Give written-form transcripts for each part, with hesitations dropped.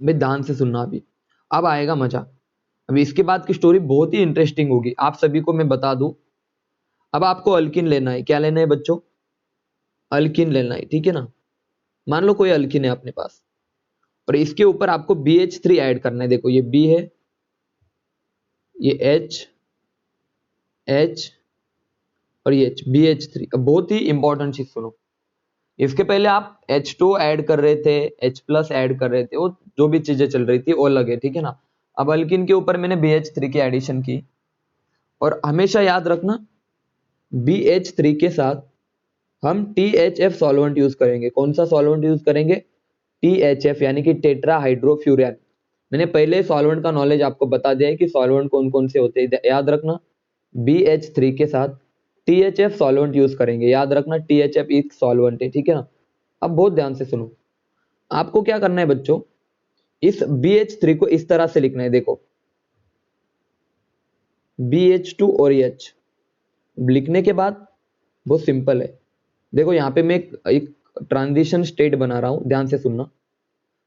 भाई ध्यान से सुनना अभी, अब आएगा मजा। अभी इसके बाद की स्टोरी बहुत ही इंटरेस्टिंग होगी, आप सभी को मैं बता दूं। अब आपको अल्किन लेना है, क्या लेना है बच्चों? अल्किन लेना है, ठीक है ना। मान लो कोई अल्किन है अपने पास, और इसके ऊपर आपको BH3 ऐड करना है। देखो ये B है, ये H, H और ये H, BH3। अब बहुत ही इंपॉर्टेंट चीज सुनो, इसके पहले आप H2 ऐड कर रहे थे, H प्लस ऐड कर रहे थे, वो जो भी चीजें चल रही थी वो अलग है, ठीक है ना। अब अल्किन के ऊपर मैंने BH3 की एडिशन की, और हमेशा याद रखना BH3 के साथ हम THF सॉल्वेंट यूज करेंगे। कौन सा सॉल्वेंट यूज करेंगे? THF, यानी कि टेट्रा हाइड्रोफ्यूरैन। मैंने पहले सॉल्वेंट का नॉलेज आपको बता दिया है कि सॉल्वेंट कौन कौन से होते हैं, याद रखना। BH3 के साथ THF सॉल्वेंट यूज करेंगे, याद रखना THF एक सॉल्वेंट है, ठीक है ना। अब बहुत ध्यान से सुनो, आपको क्या करना है बच्चों, इस BH3 को इस तरह से लिखना है। देखो BH2 और H लिखने के बाद बहुत सिंपल है। देखो यहाँ पे मैं एक ट्रांजिशन स्टेट बना रहा हूं, ध्यान से सुनना।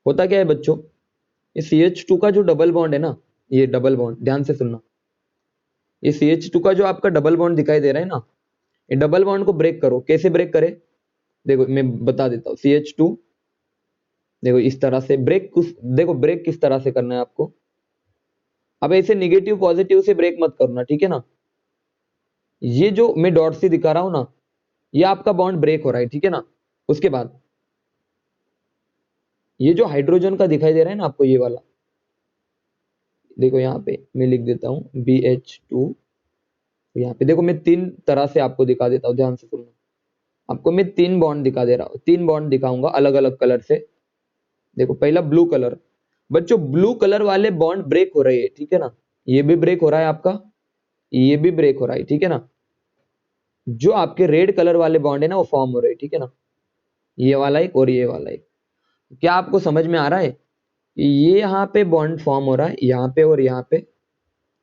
होता क्या है बच्चों, ये CH2 का जो डबल बॉन्ड है ना, ये डबल बॉन्ड, ध्यान से सुनना। ये CH2 का जो आपका डबल बॉन्ड दिखाई दे रहा है ना, ये डबल बॉन्ड को ब्रेक करो। कैसे ब्रेक करे? देखो मैं बता देता हूँ। CH2, देखो इस तरह से ब्रेक, देखो ब्रेक किस तरह से करना है आपको। अब ऐसे निगेटिव पॉजिटिव से ब्रेक मत करना, ठीक है ना। ये जो मैं डॉट से दिखा रहा हूं ना, ये आपका बॉन्ड ब्रेक हो रहा है, ठीक है ना। उसके बाद ये जो हाइड्रोजन का दिखाई दे रहा है ना आपको, ये वाला, देखो यहाँ पे मैं लिख देता हूँ BH2। यहाँ पे देखो मैं तीन तरह से आपको दिखा देता हूँ, ध्यान से सुनना। आपको मैं तीन बॉन्ड दिखा दे रहा हूँ, तीन बॉन्ड दिखाऊंगा अलग अलग कलर से। देखो पहला ब्लू कलर, बच्चों ब्लू कलर वाले बॉन्ड ब्रेक हो रहे हैं, ठीक है ना। ये भी ब्रेक हो रहा है आपका, ये भी ब्रेक हो रहा है, ठीक है ना। जो आपके रेड कलर वाले बॉन्ड है ना, वो फॉर्म हो रहे हैं, ठीक है ना। ये वाला एक और ये वाला एक। क्या आपको समझ में आ रहा है? ये यहाँ पे बॉन्ड फॉर्म हो रहा है, यहाँ पे और यहाँ पे।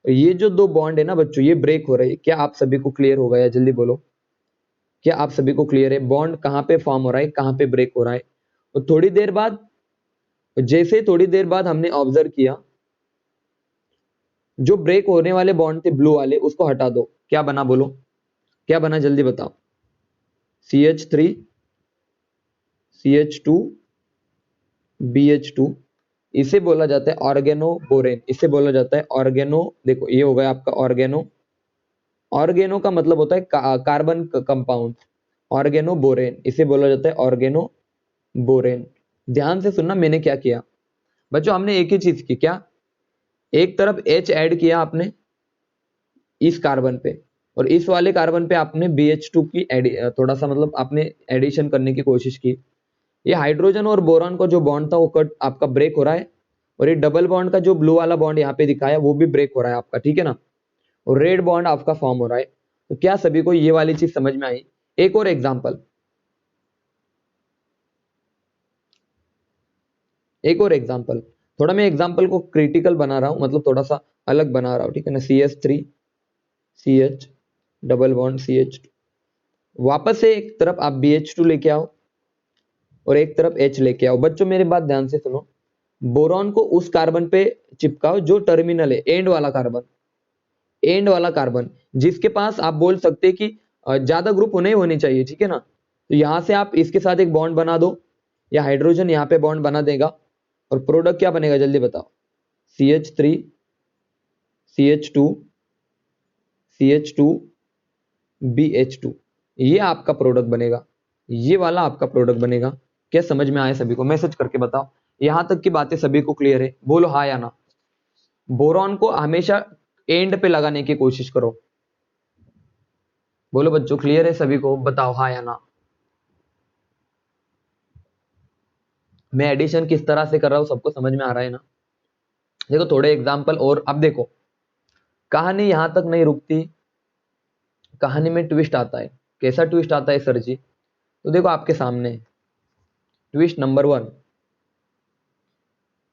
ये जो दो बॉन्ड है ना बच्चों, ये ब्रेक हो रहे हैं। क्या आप सभी को क्लियर हो गया? जल्दी बोलो, क्या आप सभी को क्लियर है बॉन्ड कहाँ पे फॉर्म हो रहा है, कहाँ पे ब्रेक हो रहा है? और थोड़ी देर बाद, जैसे थोड़ी देर बाद हमने ऑब्जर्व किया, जो ब्रेक होने वाले बॉन्ड थे ब्लू वाले, उसको हटा दो। क्या बना बोलो, क्या बना जल्दी बताओ? CH3, CH2, BH2। इसे बोला जाता है ऑर्गेनो बोरेन, इसे बोला जाता है ऑर्गेनो। देखो ये हो गया आपका ऑर्गेनो। ऑर्गेनो का मतलब होता है कार्बन कंपाउंड। ऑर्गेनो बोरेन, इसे बोला जाता है ऑर्गेनो बोरेन। ध्यान से सुनना मैंने क्या किया बच्चों, हमने एक ही चीज की। क्या? एक तरफ H ऐड किया आपने इस कार्बन पे, और इस वाले कार्बन पे आपने BH2 की थोड़ा सा मतलब आपने एडिशन करने की कोशिश की। ये हाइड्रोजन और बोरॉन का जो बॉन्ड था वो कट आपका ब्रेक हो रहा है, और ये डबल बॉन्ड का जो ब्लू वाला बॉन्ड यहाँ पे दिखाया वो भी ब्रेक हो रहा है आपका, ठीक है ना। और रेड बॉन्ड आपका फॉर्म हो रहा है। तो क्या सभी को ये वाली चीज समझ में आई? एक और एग्जांपल, एक और एग्जांपल। थोड़ा मैं एग्जांपल को क्रिटिकल बना रहा हूं, मतलब थोड़ा सा अलग बना रहा हूं, ठीक है ना। CH3, CH double bond CH2। वापस से एक तरफ आप BH2 लेके आओ, और एक तरफ H लेके आओ। बच्चों मेरी बात ध्यान से सुनो, बोरॉन को उस कार्बन पे चिपकाओ जो टर्मिनल है, एंड वाला कार्बन, एंड वाला कार्बन जिसके पास आप बोल सकते हैं कि ज्यादा ग्रुप होने ही होने चाहिए, ठीक है ना। तो यहां से आप इसके साथ एक बॉन्ड बना दो, या हाइड्रोजन यहाँ पे बॉन्ड बना देगा, और प्रोडक्ट क्या बनेगा जल्दी बताओ? CH3, CH2, CH2, BH2। ये आपका प्रोडक्ट बनेगा, ये वाला आपका प्रोडक्ट बनेगा। क्या समझ में आया सभी को? मैसेज करके बताओ, यहां तक की बातें सभी को क्लियर है? बोलो हाँ या ना। बोरॉन को हमेशा एंड पे लगाने की कोशिश करो। बोलो बच्चों, क्लियर है सभी को? बताओ हाँ या ना। मैं एडिशन किस तरह से कर रहा हूं सबको समझ में आ रहा है ना? देखो थोड़े एग्जांपल और। अब देखो कहानी यहां तक नहीं रुकती, कहानी में ट्विस्ट आता है। कैसा ट्विस्ट आता है सर जी? तो देखो आपके सामने ट्विस्ट नंबर 1।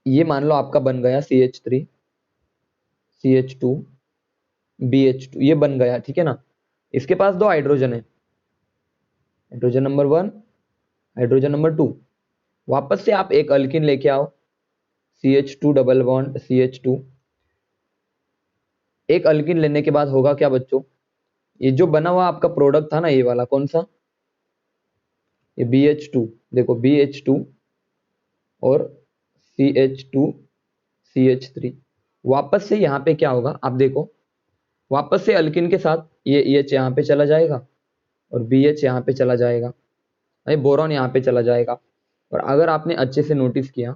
ये मान लो आपका बन गया CH3, CH2, BH2, ये बन गया, ठीक है ना। इसके पास दो हाइड्रोजन है, हाइड्रोजन नंबर 1, हाइड्रोजन नंबर 2। वापस से आप एक अल्किन लेके आओ, CH2 डबल बॉन्ड CH2। एक अल्किन लेने के बाद होगा क्या बच्चों, ये जो बना हुआ आपका प्रोडक्ट था ना, ये वाला कौन सा, ये BH2, देखो BH2 और CH2 CH3, वापस से यहाँ पे क्या होगा आप देखो, वापस से अल्किन के साथ ये EH यहाँ पे चला जाएगा और BH यहाँ पे चला जाएगा, ये बोरॉन यहाँ पे चला जाएगा। और अगर आपने अच्छे से नोटिस किया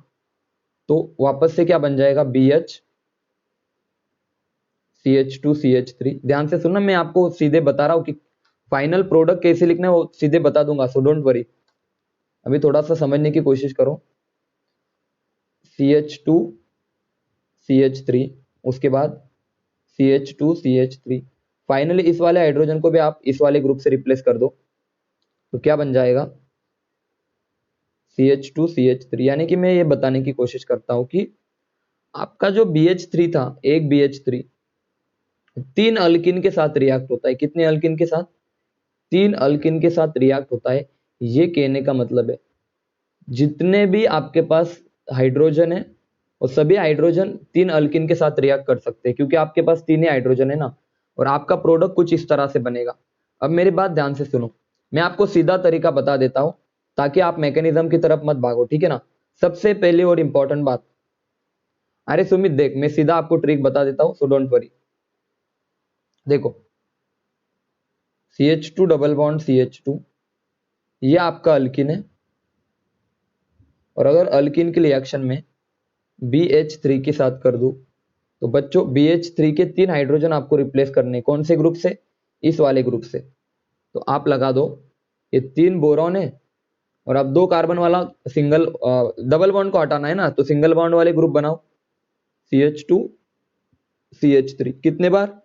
तो वापस से क्या बन जाएगा, BH CH2 CH3। ध्यान से सुनना, मैं आपको सीधे बता रहा हूँ कि फाइनल प्रोडक्ट कैसे लिखना है वो सीधे बता दूंगा, सो डोंट वरी, अभी थोड़ा सा समझने की कोशिश करो। CH2 CH3, उसके बाद CH2 CH3, फाइनली इस वाले हाइड्रोजन को भी आप इस वाले ग्रुप से रिप्लेस कर दो तो क्या बन जाएगा, CH2 CH3। यानी कि मैं ये बताने की कोशिश करता हूं कि आपका जो BH3 था, एक BH3 तीन अल्किन के साथ रिएक्ट होता है, कितने अल्किन के साथ, तीन अल्किन के साथ रिएक्ट होता है। ये कहने का मतलब है जितने भी आपके पास हाइड्रोजन है वो सभी हाइड्रोजन तीन अल्किन के साथ रिएक्ट कर सकते हैं, क्योंकि आपके पास तीन ही हाइड्रोजन है ना, और आपका प्रोडक्ट कुछ इस तरह से बनेगा। अब मेरी बात ध्यान से सुनो, मैं आपको सीधा तरीका बता देता हूं ताकि आप मैकेनिज्म की तरफ मत भागो, ठीक है ना। सबसे पहली और इंपॉर्टेंट बात, अरे सुमित देख, मैं सीधा आपको ट्रिक बता देता हूं, सो डोंट वरी। देखो CH2 डबल बॉन्ड CH2, ये आपका अल्किन है, और अगर अल्किन के रिएक्शन में BH3 के साथ कर दूं तो बच्चों BH3 के तीन हाइड्रोजन आपको रिप्लेस करने, कौन से ग्रुप से, इस वाले ग्रुप से। तो आप लगा दो, ये तीन बोरॉन है और अब दो कार्बन वाला सिंगल डबल बॉन्ड को हटाना है ना, तो सिंगल बॉन्ड वाले ग्रुप बनाओ CH2 CH3। कितने बार,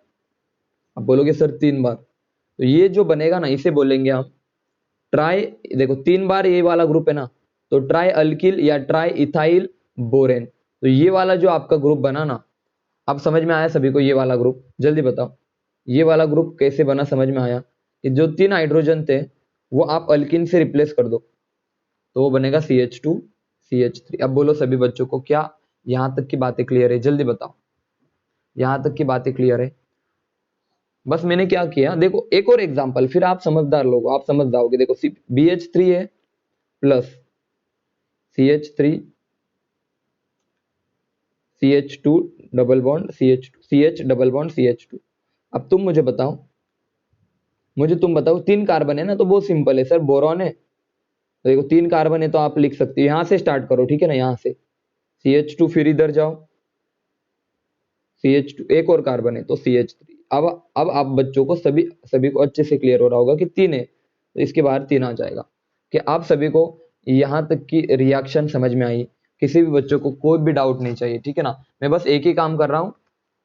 आप बोलोगे सर 3 बार, तो ये जो बनेगा ना इसे बोलेंगे हम ट्राई, देखो 3 बार ये वाला ग्रुप है ना, तो ट्राई अल्किल या ट्राई इथाइल बोरेन। तो ये वाला जो आपका ग्रुप बना ना, अब समझ में आया सभी को, ये वाला ग्रुप जल्दी बताओ, ये वाला ग्रुप कैसे बना, समझ में आया कि जो तीन हाइड्रोजन थे वो आप अल्किन से रिप्लेस कर दो तो वो बनेगा CH2 CH3। अब बोलो सभी बच्चों को, क्या यहां तक की बातें क्लियर है, जल्दी बताओ, यहां तक की बातें क्लियर है। बस मैंने क्या किया, देखो एक और एग्जांपल, फिर आप समझदार लोग, आप समझ जाओगे। देखो BH3 है plus CH3 CH2 double bond CH2 CH double bond CH2। अब तुम मुझे बताओ, तुम बताओ, तीन कार्बन है ना, तो बहुत सिंपल है सर, बोरॉन है, तो देखो तीन कार्बन है तो आप लिख सकते हो, यहां से स्टार्ट करो, ठीक है ना, यहां से CH2, फिर इधर जाओ CH2, एक और कार्बन है तो CH3। अब आप बच्चों को सभी सभी को अच्छे से क्लियर हो रहा होगा कि तीन है तो इसके बाहर तीन आ जाएगा। कि आप सभी को यहां तक की रिएक्शन समझ में आई, किसी भी बच्चों को कोई भी डाउट नहीं चाहिए, ठीक है ना। मैं बस एक ही काम कर रहा हूँ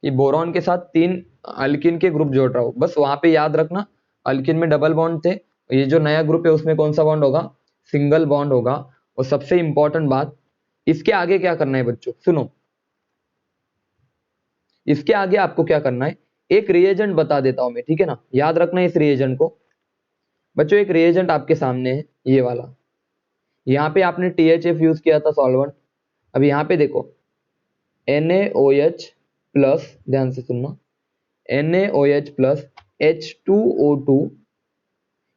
कि बोरॉन के साथ तीन अल्किन के ग्रुप जोड़ रहा हूँ, बस वहां पे याद रखना अल्किन में डबल बॉन्ड थे, ये जो नया ग्रुप है उसमें कौन सा बॉन्ड होगा, सिंगल बॉन्ड होगा। और सबसे इंपॉर्टेंट बात, इसके आगे क्या करना है बच्चों, सुनो, इसके आगे आपको क्या करना है, एक रिएजेंट बता देता हूं मैं, ठीक है ना, याद रखना इस रिएजेंट को। बच्चों एक रिएजेंट आपके सामने है, ये वाला, यहाँ पे आपने THF यूज किया था सॉल्वेंट। अब यहाँ पे देखो NaOH प्लस, ध्यान से सुनना, NaOH प्लस H2O2,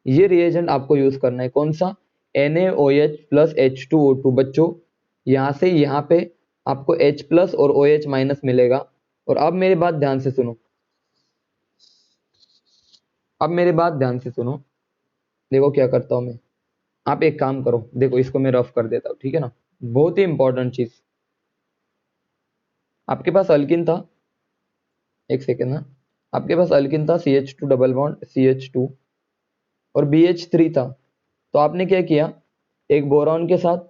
ये रिएजेंट आपको यूज करना है, कौन सा, NaOH प्लस H2O2। बच्चों यहां से यहाँ पे आपको H प्लस और OH माइनस मिलेगा। और अब मेरी बात ध्यान से सुनो, अब मेरी बात ध्यान से सुनो, देखो क्या करता हूं मैं, आप एक काम करो, देखो इसको मैं रफ कर देता हूं, ठीक है ना, बहुत ही इंपॉर्टेंट चीज। आपके पास अल्किन था, एक सेकेंड ना, आपके पास अल्किन था CH2 डबल बॉन्ड CH2 और BH3 था, तो आपने क्या किया, एक बोरॉन के साथ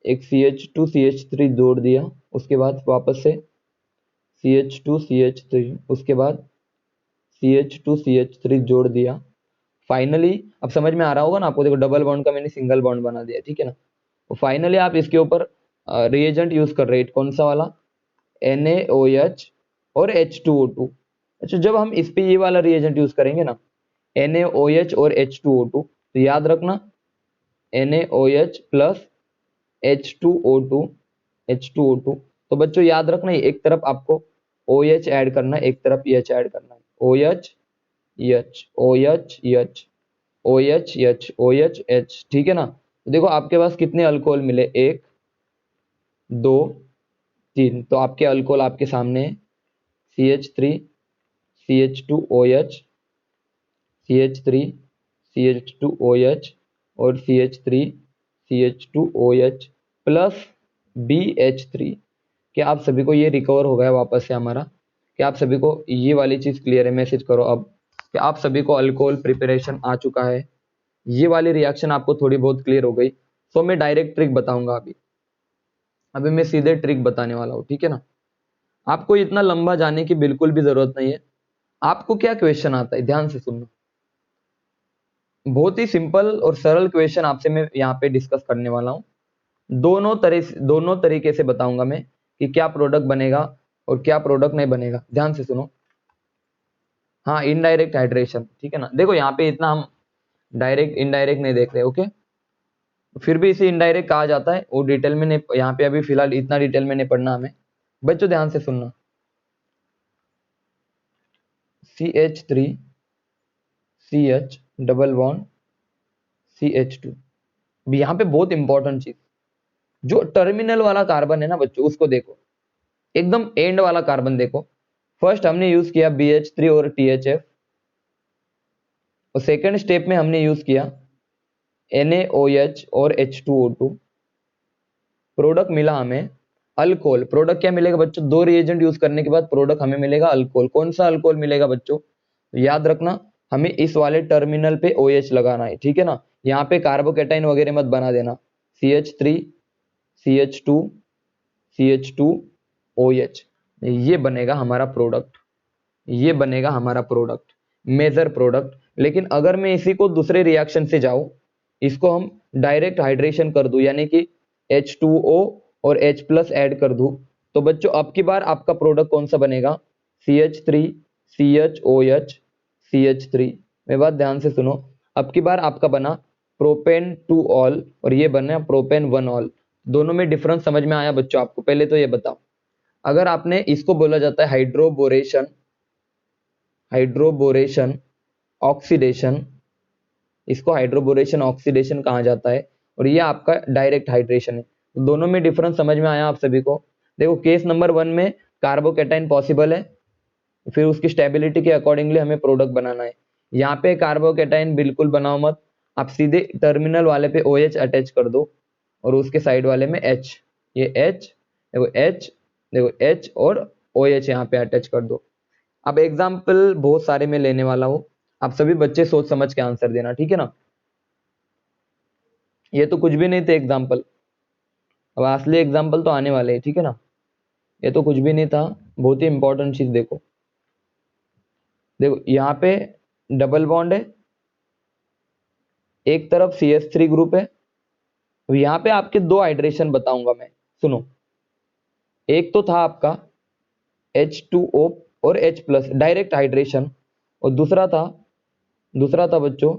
एक CH2 CH3 जोड़ दिया, उसके बाद वापस से CH2 CH3, उसके बाद CH2 CH3 जोड़ दिया। फाइनली अब समझ में आ रहा होगा ना आपको, देखो डबल बॉन्ड का मैंने सिंगल बॉन्ड बना दिया, ठीक है ना। तो फाइनली आप इसके ऊपर रिएजेंट यूज कर रहे हैं, कौन सा वाला, NaOH और H2O2। अच्छा, जब हम इस पे ये वाला रिएजेंट यूज करेंगे ना, NaOH और H2O2, तो याद रखना NaOH प्लस H2O2, H2O2, तो बच्चों याद रखना, एक तरफ आपको OH ऐड करना है, एक तरफ EH ऐड करना है। OH EH OH EH OH EH OH H, ठीक है ना। तो देखो आपके पास कितने अल्कोहल मिले, 1 2 3, तो आपके अल्कोहल आपके सामने है, CH3 CH2OH CH3 CH2OH और CH3 CH2OH प्लस BH3। क्या आप सभी को ये रिकवर हो गया वापस से हमारा? क्या आप सभी को ये वाली चीज क्लियर है? मैसेज करो अब कि आप सभी को अल्कोहल प्रिपरेशन आ चुका है, ये वाली रिएक्शन आपको थोड़ी बहुत क्लियर हो गई। तो मैं डायरेक्ट ट्रिक बताऊंगा अभी मैं सीधे ट्रिक बताने वाला हूँ, ठीक है ना। आपको इतना लंबा जाने की बिल्कुल भी जरूरत नहीं है। आपको क्या क्वेश्चन आता है, ध्यान से सुनना। बहुत ही सिंपल और सरल क्वेश्चन आपसे मैं यहाँ पे डिस्कस करने वाला हूँ। दोनों तरीके से बताऊंगा मैं कि क्या प्रोडक्ट बनेगा और क्या प्रोडक्ट नहीं बनेगा। ध्यान से सुनो। हाँ, इनडायरेक्ट हाइड्रेशन, ठीक है ना। देखो यहाँ पे इतना हम डायरेक्ट इनडायरेक्ट नहीं देख रहे, ओके। फिर भी इसे इनडायरेक्ट कहा जाता है, वो डिटेल में नहीं, यहाँ पे अभी फिलहाल इतना डिटेल में नहीं पढ़ना हमें। बच्चों ध्यान से सुनना। CH3 CH double bond CH2। यहाँ पे बहुत इंपॉर्टेंट चीज, जो टर्मिनल वाला कार्बन है ना बच्चों, उसको देखो, एकदम एंड वाला कार्बन देखो। फर्स्ट हमने यूज किया BH3 और THF, और सेकंड स्टेप में हमने यूज किया NaOH और H2O2। प्रोडक्ट मिला हमें अल्कोहल। प्रोडक्ट क्या मिलेगा बच्चों? 2 रिएजेंट यूज करने के बाद प्रोडक्ट हमें मिलेगा अल्कोहल। कौन सा अल्कोहल मिलेगा बच्चों? याद रखना, हमें इस वाले टर्मिनल पे OH लगाना है, ठीक है ना। यहाँ पे कार्बोकेटाइन वगैरह मत बना देना। CH3 CH2 CH2OH, ये बनेगा हमारा प्रोडक्ट, ये बनेगा हमारा प्रोडक्ट, मेजर प्रोडक्ट। लेकिन अगर मैं इसी को दूसरे रिएक्शन से जाऊं, इसको हम डायरेक्ट हाइड्रेशन कर दूं, यानी कि H2O और H प्लस ऐड कर दूं, तो बच्चों अब की बार आपका प्रोडक्ट कौन सा बनेगा? CH3 CHOH CH3। मेरी बात ध्यान से सुनो। अब की बार आपका बना प्रोपेन 2 ऑल और ये बना प्रोपेन 1 ऑल। दोनों में डिफरेंस समझ में आया बच्चों आपको? पहले तो ये बताओ, अगर आपने इसको बोला जाता है हाइड्रोबोरेशन, हाइड्रोबोरेशन ऑक्सीडेशन, इसको हाइड्रोबोरेशन ऑक्सीडेशन कहा जाता है, और ये आपका डायरेक्ट हाइड्रेशन है। तो दोनों में डिफरेंस समझ में आया आप सभी को? देखो केस नंबर 1 में कार्बोकेटाइन पॉसिबल है, फिर उसकी स्टेबिलिटी के अकॉर्डिंगली हमें प्रोडक्ट बनाना है। यहाँ पे कार्बोकेटाइन बिल्कुल बनाओ मत, आप सीधे टर्मिनल वाले पे OH अटैच कर दो और उसके साइड वाले में H, ये H देखो, H देखो, H और OH यहाँ पे अटैच कर दो। अब एग्जाम्पल बहुत सारे मैं लेने वाला हूँ, आप सभी बच्चे सोच समझ के आंसर देना, ठीक है ना। ये तो कुछ भी नहीं थे एग्जाम्पल, अब असली एग्जाम्पल तो आने वाले हैं, ठीक है ना। ये तो कुछ भी नहीं था, बहुत ही इंपॉर्टेंट चीज देखो। देखो यहाँ पे डबल बॉन्ड है, एक तरफ CH3 ग्रुप है। तो यहाँ पे आपके 2 हाइड्रेशन बताऊंगा मैं, सुनो। एक तो था आपका H2O और H प्लस डायरेक्ट हाइड्रेशन, और दूसरा था बच्चों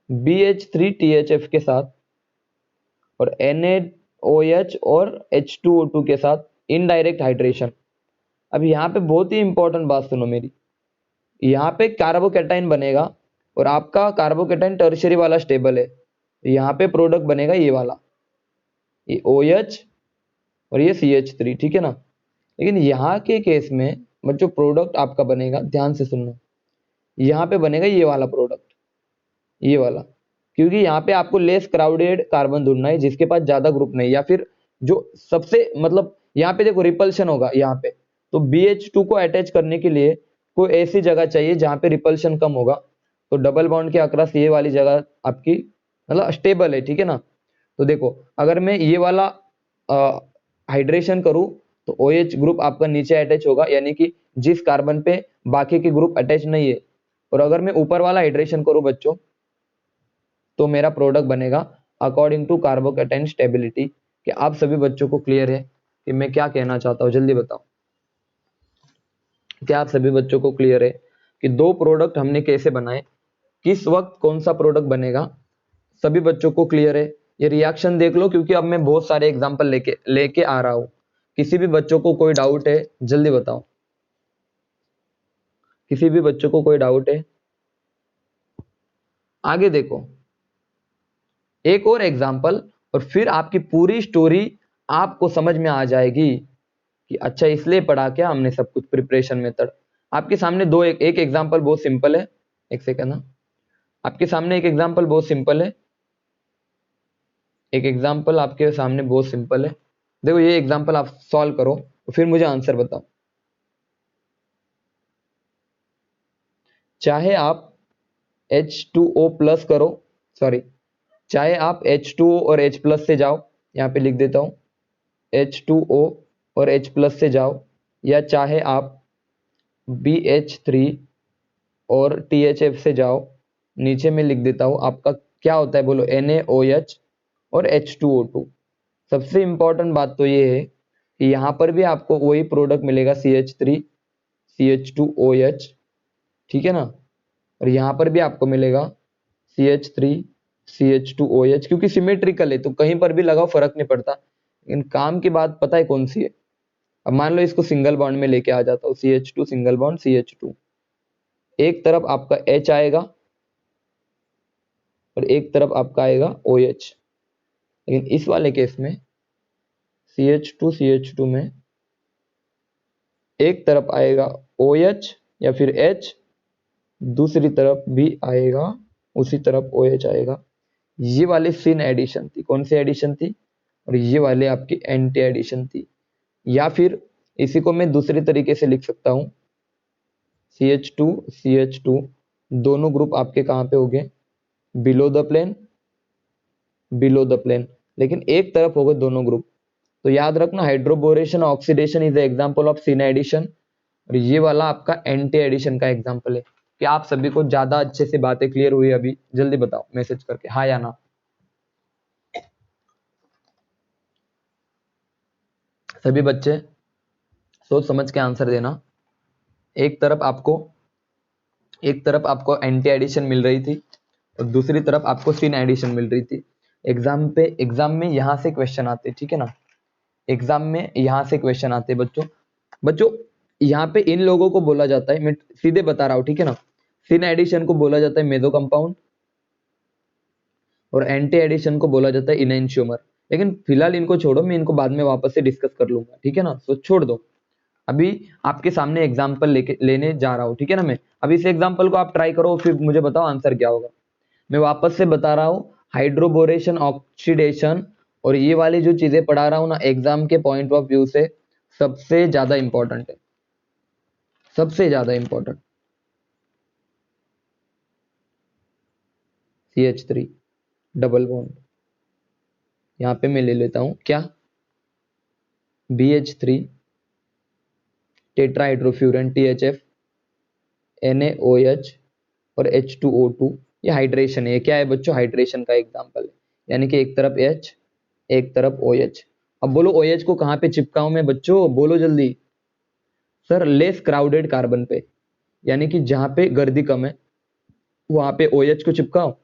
BH3THF के साथ और NaOH और H2O2 के साथ इनडायरेक्ट हाइड्रेशन। अब यहाँ पे बहुत ही इंपॉर्टेंट बात सुनो मेरी, यहाँ पे कार्बोकेटाइन बनेगा और आपका कार्बोकेटाइन टर्शियरी वाला स्टेबल है, यहाँ पे प्रोडक्ट बनेगा ये वाला, ये OH और ये CH3, ठीक है ना। लेकिन यहाँ के केस में बच्चों प्रोडक्ट आपका बनेगा, ध्यान से सुनना, यहाँ पे बनेगा ये वाला प्रोडक्ट, ये वाला, क्योंकि यहाँ पे आपको लेस क्राउडेड कार्बन ढूंढना है जिसके पास ज्यादा ग्रुप नहीं, या फिर जो सबसे मतलब यहाँ पे देखो रिपल्शन होगा यहाँ पे, तो BH2 को अटैच करने के लिए कोई ऐसी जगह चाहिए जहाँ पे रिपल्शन कम होगा। तो डबल बॉन्ड के अक्रॉस ये वाली जगह आपकी मतलब स्टेबल है, ठीक है ना। तो देखो अगर मैं ये वाला हाइड्रेशन करूं तो OH ग्रुप आपका नीचे अटैच होगा, यानी कि जिस कार्बन पे बाकी के ग्रुप अटैच नहीं है। और अगर मैं ऊपर वाला हाइड्रेशन करूं बच्चों, तो मेरा प्रोडक्ट बनेगा अकॉर्डिंग टू कार्बोकेटाइन स्टेबिलिटी। कि आप सभी बच्चों को क्लियर है कि मैं क्या कहना चाहता हूँ? जल्दी बताओ, क्या आप सभी बच्चों को क्लियर है कि 2 प्रोडक्ट हमने कैसे बनाए, किस वक्त कौन सा प्रोडक्ट बनेगा? सभी बच्चों को क्लियर है? ये रिएक्शन देख लो, क्योंकि अब मैं बहुत सारे एग्जांपल लेके आ रहा हूँ। किसी भी बच्चों को कोई डाउट है जल्दी बताओ, किसी भी बच्चों को कोई डाउट है? आगे देखो एक और एग्जाम्पल, और फिर आपकी पूरी स्टोरी आपको समझ में आ जाएगी कि अच्छा इसलिए पढ़ा क्या हमने सब कुछ प्रिपरेशन मेथड। आपके सामने दो एक एग्जाम्पल बहुत सिंपल है, एक सेकंड ना, आपके सामने एक एग्जाम्पल बहुत सिंपल है, एक एग्जाम्पल आपके सामने बहुत सिंपल है। देखो ये एग्जाम्पल आप सॉल्व करो फिर मुझे आंसर बताओ। चाहे आप H2O प्लस करो, सॉरी, चाहे आप H2O और H प्लस से जाओ, यहाँ पे लिख देता हूं H2O और H प्लस से जाओ, या चाहे आप BH3 और THF से जाओ, नीचे में लिख देता हूं आपका क्या होता है बोलो, NaOH और H2O2। सबसे इंपॉर्टेंट बात तो ये है कि यहाँ पर भी आपको वही प्रोडक्ट मिलेगा CH3 CH2OH, ठीक है ना, और यहाँ पर भी आपको मिलेगा CH3 CH2OH, क्योंकि सिमेट्रिकल है तो कहीं पर भी लगाओ फर्क नहीं पड़ता। लेकिन काम की बात पता है कौन सी है? अब मान लो इसको सिंगल बॉन्ड में लेके आ जाता हूँ, CH2 सिंगल बॉन्ड CH2, एक तरफ आपका H आएगा और एक तरफ आपका आएगा OH। लेकिन इस वाले केस में CH2 में एक तरफ आएगा OH या फिर H, दूसरी तरफ भी आएगा उसी तरफ OH आएगा। ये वाली सिन एडिशन थी, कौन सी एडिशन थी? और ये वाले आपकी एंटी एडिशन थी। या फिर इसी को मैं दूसरे तरीके से लिख सकता हूं, CH2 दोनों ग्रुप आपके कहां पे हो गए? Below the plane, below the plane, लेकिन एक तरफ हो गए दोनों ग्रुप। तो याद रखना hydroboration oxidation is example of syn addition, और ये वाला आपका एंटी एडिशन का एग्जांपल है। कि आप सभी को ज्यादा अच्छे से बातें क्लियर हुई अभी? जल्दी बताओ मैसेज करके, हाँ या ना। सभी बच्चे सोच समझ के आंसर देना। एक तरफ आपको एंटी एडिशन मिल रही थी और दूसरी तरफ आपको सिन एडिशन मिल रही थी। एग्जाम में यहां से क्वेश्चन आते, ठीक है ना, एग्जाम में यहां से क्वेश्चन आते बच्चों यहाँ पे इन लोगों को बोला जाता है, मैं सीधे बता रहा हूं, ठीक है ना, सिन एडिशन को बोला जाता है मेसो कंपाउंड और एंटी एडिशन को बोला जाता है इनएंशियोमर। लेकिन फिलहाल इनको छोड़ो, मैं इनको बाद में वापस से डिस्कस कर लूंगा, ठीक है ना, तो छोड़ दो। अभी आपके सामने एग्जाम्पल लेने जा रहा हूं, ठीक है ना। मैं अभी इस एग्जाम्पल को आप ट्राई करो फिर मुझे बताओ आंसर क्या होगा। मैं वापस से बता रहा हूं, हाइड्रोबोरेशन ऑक्सीडेशन और ये वाली जो चीजें पढ़ा रहा हूं ना, एग्जाम के पॉइंट ऑफ व्यू से सबसे ज्यादा इंपॉर्टेंट है, सबसे ज्यादा इंपॉर्टेंट। CH3 डबल बॉन्ड, यहां पे मैं ले लेता हूं क्या, BH3 टेट्राहाइड्रोफ्यूरन THF NaOH और H2O2। ये हाइड्रेशन है, क्या है बच्चों? हाइड्रेशन का एग्जांपल है। यानी कि एक तरफ H एक तरफ OH। अब बोलो OH को कहां पे चिपकाऊं मैं बच्चों, बोलो जल्दी। सर लेस क्राउडेड कार्बन पे, यानी कि जहां पे गर्दी कम है वहां पे OH को चिपकाओ,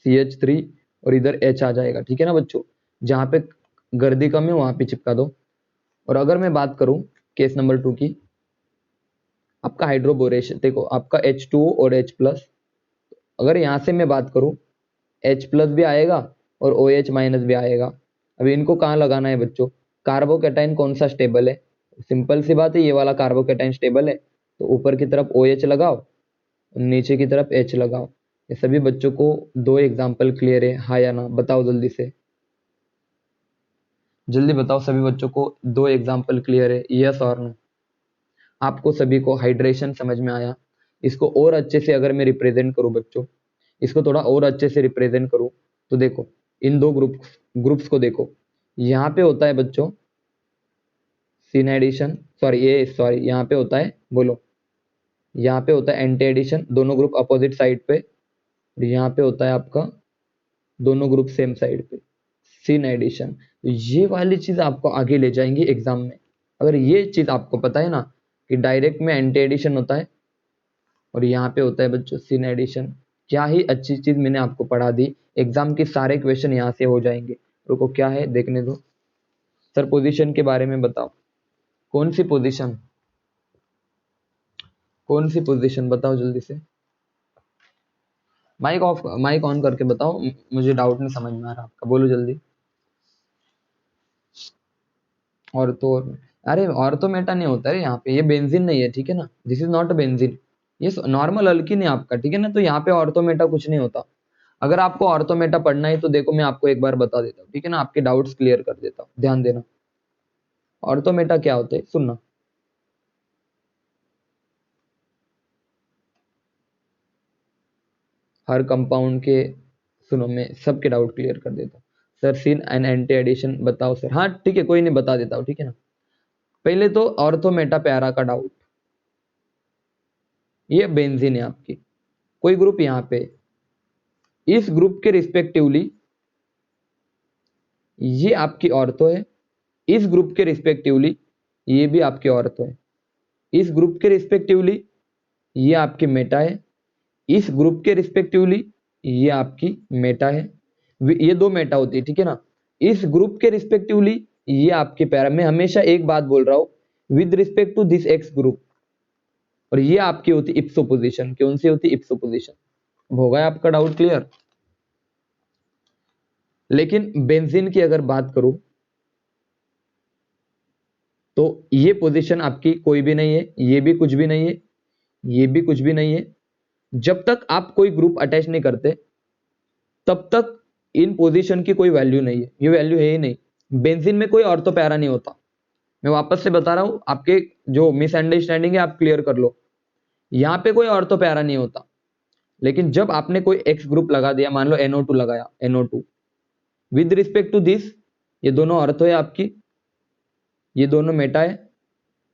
CH3 और इधर H आ जाएगा, ठीक है ना बच्चों। जहां पे गर्दी कम है वहां पे चिपका दो। और अगर मैं बात करूं केस नंबर 2 की, आपका हाइड्रोबोरेशन देखो, आपका H2O और H प्लस, अगर यहां से मैं बात करूं H प्लस भी आएगा और OH माइनस भी आएगा। अभी इनको कहाँ लगाना है बच्चों? कार्बोकेटाइन कौन सा स्टेबल है? सिंपल सी बात है, ये वाला कार्बोकेटाइन स्टेबल है, तो ऊपर की तरफ OH लगाओ, नीचे की तरफ H लगाओ। ये सभी बच्चों को दो एग्जाम्पल क्लियर है, हाँ या ना, बताओ जल्दी से, जल्दी बताओ सभी बच्चों को दो एग्जाम्पल क्लियर है, यस और नो। आपको सभी को हाइड्रेशन समझ में आया? इसको और अच्छे से अगर मैं रिप्रेजेंट करूं बच्चों, इसको थोड़ा और अच्छे से रिप्रेजेंट करूं, तो देखो इन दो ग्रुप्स को देखो, यहाँ पे होता है बच्चों सिन एडिशन, सॉरी यहाँ पे होता है, बोलो, यहाँ पे होता है एंटी एडिशन, दोनों ग्रुप अपोजिट साइड पे, और यहाँ पे होता है आपका दोनों ग्रुप सेम साइड पे, सिन एडिशन। तो ये वाली चीज आपको आगे ले जाएंगी एग्जाम में। अगर ये चीज आपको पता है ना कि डायरेक्ट में एंटी एडिशन होता है और यहाँ पे होता है बच्चों सिन एडिशन, क्या ही अच्छी चीज मैंने आपको पढ़ा दी। एग्जाम के सारे क्वेश्चन यहाँ से हो जाएंगे। रुको क्या है देखने दो, सर पोजीशन के बारे में बताओ, कौन सी पोजीशन, कौन सी पोजीशन बताओ जल्दी से। माइक ऑफ, माइक ऑन करके बताओ, मुझे डाउट नहीं समझ में आ रहा आपका, बोलो जल्दी। और तो अरे और तो मेटा नहीं होता है यहाँ पे, ये बेंजीन नहीं है, ठीक है ना, दिस इज नॉट बेंजीन, ये नॉर्मल अल्कीन है आपका, ठीक है ना, तो यहाँ पे ऑर्थोमेटा कुछ नहीं होता। अगर आपको ऑर्थोमेटा पढ़ना है तो देखो मैं आपको एक बार बता देता हूँ, ठीक है ना, आपके डाउट्स क्लियर कर देता हूँ, ध्यान देना। ऑर्थोमेटा क्या होता है सुनना, हर कंपाउंड के, सुनो मैं सबके डाउट क्लियर कर देता हूँ। Sir syn and anti addition बताओ सर, हाँ ठीक है कोई नहीं बता देता हूँ, ठीक है ना। पहले तो ऑर्थोमेटा प्यारा का डाउट, ये बेंजीन है आपकी, कोई ग्रुप यहाँ पे, इस ग्रुप के रिस्पेक्टिवली ये आपकी ऑर्थो है, इस ग्रुप के रिस्पेक्टिवली ये भी आपकी ऑर्थो है, इस ग्रुप के रिस्पेक्टिवली ये आपकी मेटा है, इस ग्रुप के रिस्पेक्टिवली ये आपकी मेटा है, ये दो मेटा होती है, ठीक है ना। इस ग्रुप के रिस्पेक्टिवली ये आपके पैरा, मैं हमेशा एक बात बोल रहा हूं with respect to this x group, और ये आपकी होती इप्सो पोजीशन, कौन सी होती इप्सो पोजीशन। हो गया आपका डाउट क्लियर। लेकिन बेंजीन की अगर बात करूं तो ये पोजीशन आपकी कोई भी नहीं है, ये भी कुछ भी नहीं है, ये भी कुछ भी नहीं है, जब तक आप कोई ग्रुप अटैच नहीं करते तब तक इन पोजीशन की कोई वैल्यू नहीं है, ये वैल्यू है ही नहीं। बेंजीन में कोई ऑर्थो पैरा नहीं होता, मैं वापस से बता रहा हूं, आपके जो मिसअंडरस्टैंडिंग है आप क्लियर कर लो, यहां पे कोई ऑर्थो पैरा नहीं होता। लेकिन जब आपने कोई एक्स ग्रुप लगा दिया, मान लो NO2 लगाया, NO2 with respect to this, ये दोनों ऑर्थो है आपकी, ये दोनों मेटा है,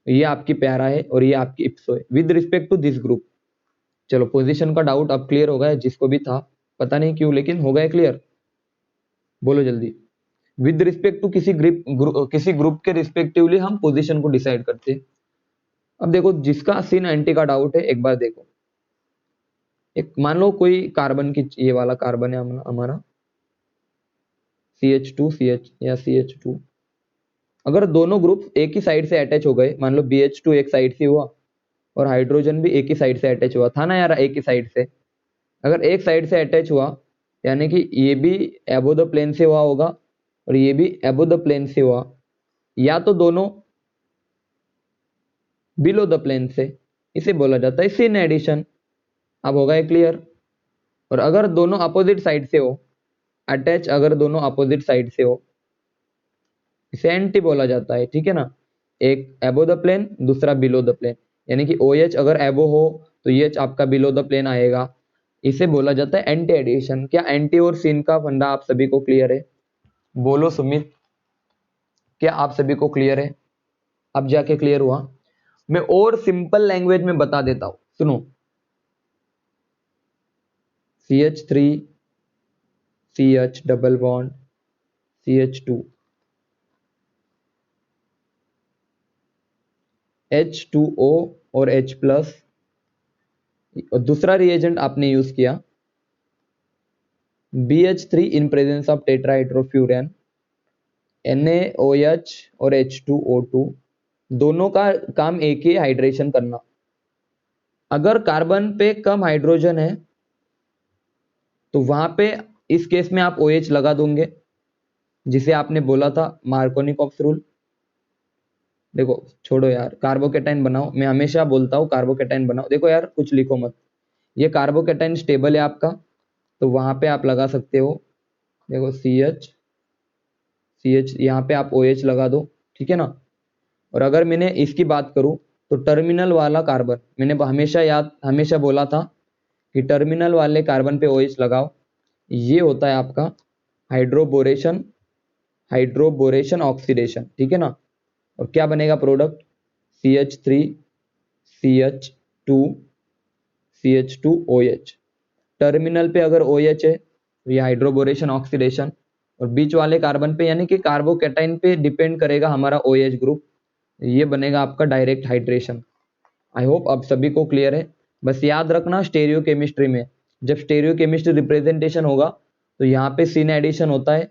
ये आपकी प्यारा है और ये आपकी इप्सो है with respect to this group. चलो पोजीशन का डाउट अब क्लियर हो गया, जिसको भी था पता नहीं क्यों, लेकिन हो गया क्लियर, बोलो जल्दी। विद रिस्पेक्ट टू किसी ग्रुप के रिस्पेक्टिवली हम पोजीशन को डिसाइड करते हैं। अब देखो जिसका सिन एंटी का डाउट है, एक बार देखो, एक मान लो कोई कार्बन की, ये वाला कार्बन है हमारा CH2 CH या CH2, अगर दोनों ग्रुप एक ही साइड से अटैच हो गए, मान लो BH2 एक साइड से हुआ और हाइड्रोजन भी एक ही साइड से अटैच हुआ था ना यार, एक ही साइड से, अगर एक साइड से अटैच हुआ यानी कि ये भी एबो द प्लेन से हुआ होगा और ये भी एबो द प्लेन से हुआ, या तो दोनों बिलो द प्लेन से, इसे बोला जाता है सिन एडिशन। अब होगा क्लियर। और अगर दोनों अपोजिट साइड से हो अटैच, अगर दोनों अपोजिट साइड से हो, इसे एंटी बोला जाता है, ठीक है ना। एक एबो द प्लेन, दूसरा बिलो द प्लेन, यानी कि OH अगर एबो हो तो ये आपका बिलो द प्लेन आएगा, इसे बोला जाता है एंटी एडिशन। क्या एंटी और सिन का फंडा आप सभी को क्लियर है? बोलो सुमित, क्या आप सभी को क्लियर है? अब जाके क्लियर हुआ। मैं और सिंपल लैंग्वेज में बता देता हूं, सुनो। CH3 CH double bond CH2 H2O और H प्लस, और दूसरा रिएजेंट आपने यूज किया BH3 in presence of tetrahydrofuran, NaOH और H2O2, दोनों का काम एक ही, हाइड्रेशन करना। अगर कार्बन पे कम हाइड्रोजन है तो वहां पे इस केस में आप OH लगा दोगे, जिसे आपने बोला था मार्कोनिकॉप्स रूल। देखो छोड़ो यार, कार्बोकेटाइन बनाओ, मैं हमेशा बोलता हूँ कार्बोकेटाइन बनाओ। देखो यार कुछ लिखो मत, ये कार्बोकेटाइन स्टेबल है आपका, तो वहां पे आप लगा सकते हो। देखो CH यहाँ पे आप OH लगा दो, ठीक है ना। और अगर मैंने इसकी बात करूं तो टर्मिनल वाला कार्बन, मैंने हमेशा बोला था कि टर्मिनल वाले कार्बन पे OH लगाओ, ये होता है आपका हाइड्रोबोरेशन ऑक्सीडेशन, ठीक है ना। और क्या बनेगा product? CH3 CH2 CH2OH। Terminal पे अगर OH है तो ये हाइड्रोबोरेशन ऑक्सीडेशन, और बीच वाले कार्बन पे यानी कि कार्बोकेटाइन पे डिपेंड करेगा हमारा OH ग्रुप, ये बनेगा आपका डायरेक्ट हाइड्रेशन। आई होप अब सभी को क्लियर है। बस याद रखना स्टेरियो केमिस्ट्री में जब स्टेरियो केमिस्ट्री रिप्रेजेंटेशन होगा तो यहाँ पे सिन एडिशन होता है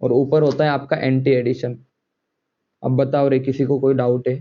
और ऊपर होता है आपका एंटी एडिशन। अब बताओ रे, किसी को कोई डाउट है?